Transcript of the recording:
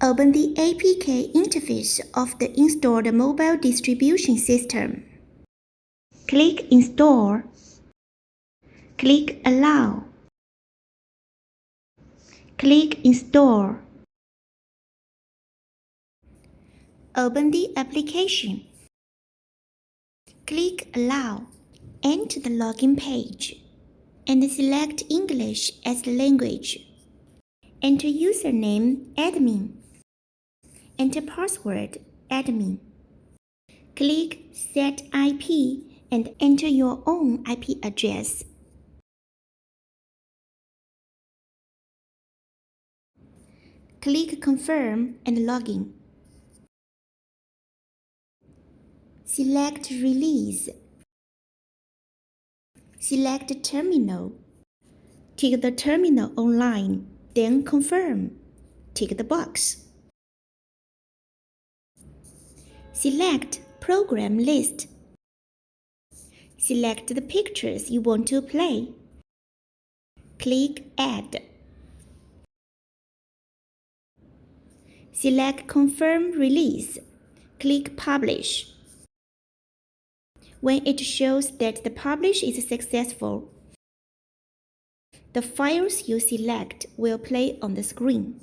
Open the APK interface of the installed mobile distribution system. Click Install. Click Allow. Click Install. Open the application. Click Allow. Enter the login page and select English as the language. Enter username admin. Enter password admin. Click Set IP and enter your own IP address. Click Confirm and Login. Select Release. Select Terminal. Tick the terminal online, then Confirm. Tick the box. Select Program List. Select the pictures you want to play. Click Add. Select Confirm Release. Click Publish. When it shows that the publish is successful, the files you select will play on the screen.